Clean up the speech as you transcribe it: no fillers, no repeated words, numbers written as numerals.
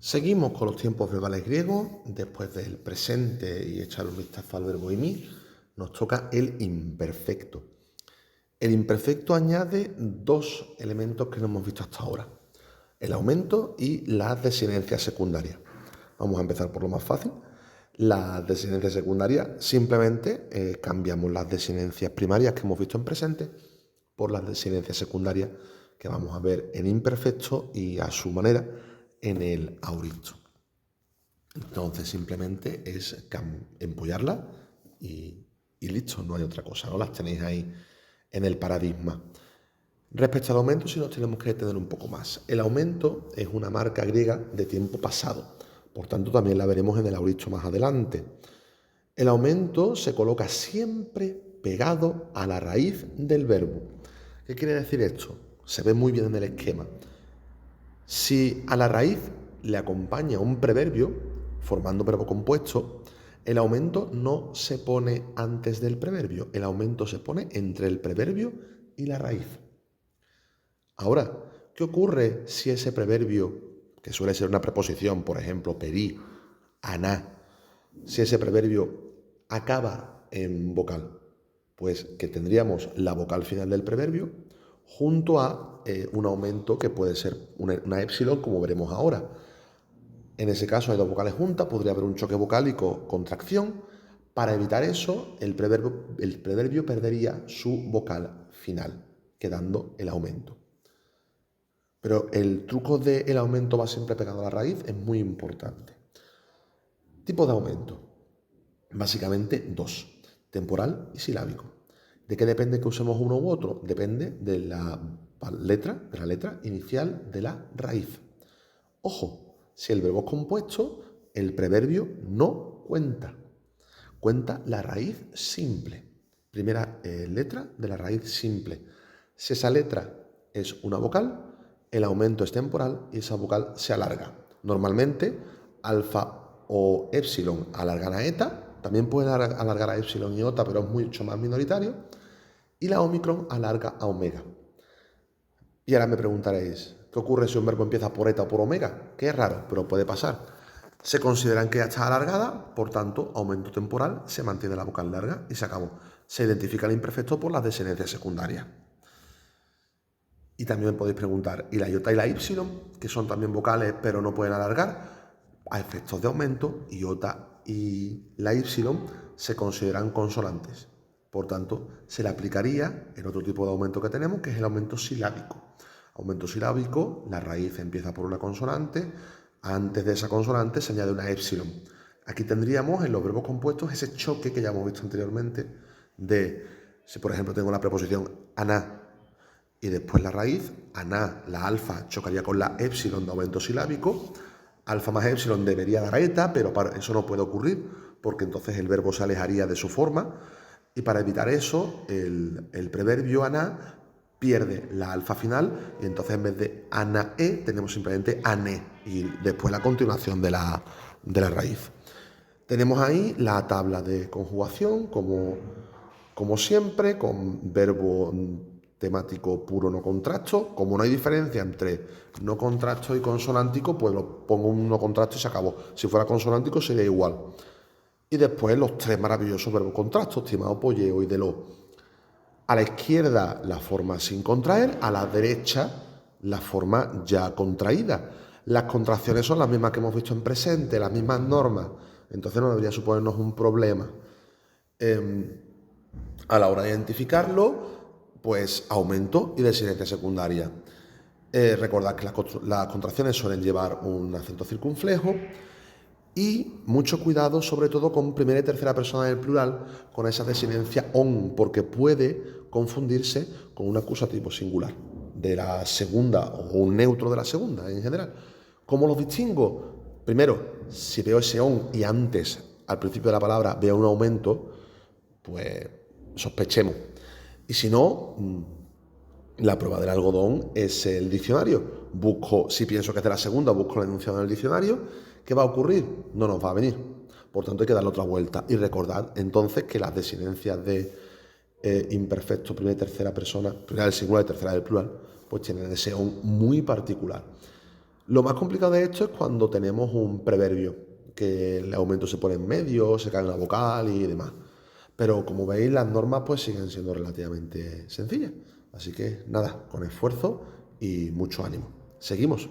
Seguimos con los tiempos verbales griegos. Después del presente y echar un vistazo al verbo imi, nos toca el imperfecto. El imperfecto añade dos elementos que no hemos visto hasta ahora: el aumento y las desinencias secundarias. Vamos a empezar por lo más fácil. Las desinencias secundarias, simplemente cambiamos las desinencias primarias que hemos visto en presente por las desinencias secundarias que vamos a ver en imperfecto y a su manera en el auristo. Entonces simplemente es empollarla y listo, no hay otra cosa, ¿no? Las tenéis ahí en el paradigma. Respecto al aumento, sí nos tenemos que detener un poco más. El aumento es una marca griega de tiempo pasado, por tanto también la veremos en el auristo más adelante. El aumento se coloca siempre pegado a la raíz del verbo. ¿Qué quiere decir esto? Se ve muy bien en el esquema. Si a la raíz le acompaña un preverbio, formando verbo compuesto, el aumento no se pone antes del preverbio, el aumento se pone entre el preverbio y la raíz. Ahora, ¿qué ocurre si ese preverbio, que suele ser una preposición, por ejemplo, pedí, aná, si ese preverbio acaba en vocal? Pues que tendríamos la vocal final del preverbio junto a un aumento que puede ser una épsilon, como veremos ahora. En ese caso hay dos vocales juntas, podría haber un choque vocálico, contracción. Para evitar eso, el preverbio perdería su vocal final, quedando el aumento. Pero el truco del aumento va siempre pegado a la raíz, es muy importante. Tipo de aumento. Básicamente dos: temporal y silábico. ¿De qué depende que usemos uno u otro? Depende de la letra inicial de la raíz. Ojo, si el verbo es compuesto, el preverbio no cuenta. Cuenta la raíz simple. Primera letra de la raíz simple. Si esa letra es una vocal, el aumento es temporal y esa vocal se alarga. Normalmente, alfa o épsilon alargan a eta. También pueden alargar a épsilon y iota, pero es mucho más minoritario. Y la omicron alarga a omega. Y ahora me preguntaréis, ¿qué ocurre si un verbo empieza por eta o por omega? Que es raro, pero puede pasar. Se consideran que ya está alargada, por tanto, aumento temporal, se mantiene la vocal larga y se acabó. Se identifica el imperfecto por las desinencias secundarias. Y también me podéis preguntar, ¿y la iota y la ipsilon, que son también vocales pero no pueden alargar? A efectos de aumento, iota y la ipsilon se consideran consonantes. Por tanto, se le aplicaría en otro tipo de aumento que tenemos, que es el aumento silábico. Aumento silábico, la raíz empieza por una consonante, antes de esa consonante se añade una épsilon. Aquí tendríamos en los verbos compuestos ese choque que ya hemos visto anteriormente de, si por ejemplo tengo la preposición aná y después la raíz, aná, la alfa chocaría con la épsilon de aumento silábico, alfa más épsilon debería dar eta, pero eso no puede ocurrir porque entonces el verbo se alejaría de su forma, y para evitar eso el preverbio aná pierde la alfa final y entonces en vez de anae tenemos simplemente ané y después la continuación de la raíz. Tenemos ahí la tabla de conjugación como siempre, con verbo temático puro no contracto. Como no hay diferencia entre no contracto y consonántico, pues lo pongo un no contracto y se acabó. Si fuera consonántico sería igual. Y después los tres maravillosos verbos contractos: timao, polleo y deló. A la izquierda la forma sin contraer, a la derecha la forma ya contraída. Las contracciones son las mismas que hemos visto en presente, las mismas normas, entonces no debería suponernos un problema. A la hora de identificarlo, pues aumento y desinencia secundaria. Recordad que las contracciones suelen llevar un acento circunflejo. Y mucho cuidado, sobre todo con primera y tercera persona del plural, con esa desinencia on, porque puede confundirse con un acusativo singular de la segunda o un neutro de la segunda en general. ¿Cómo los distingo? Primero, si veo ese on y antes, al principio de la palabra, veo un aumento, pues sospechemos. Y si no, la prueba del algodón es el diccionario. Si pienso que es de la segunda, busco la enunciado en el diccionario. ¿Qué va a ocurrir? No nos va a venir. Por tanto, hay que darle otra vuelta. Y recordad entonces que las desinencias de imperfecto, primera y tercera persona, primera del singular y tercera del plural, pues tienen ese on muy particular. Lo más complicado de esto es cuando tenemos un preverbio, que el aumento se pone en medio, se cae en la vocal y demás. Pero como veis, las normas pues siguen siendo relativamente sencillas. Así que nada, con esfuerzo y mucho ánimo. Seguimos.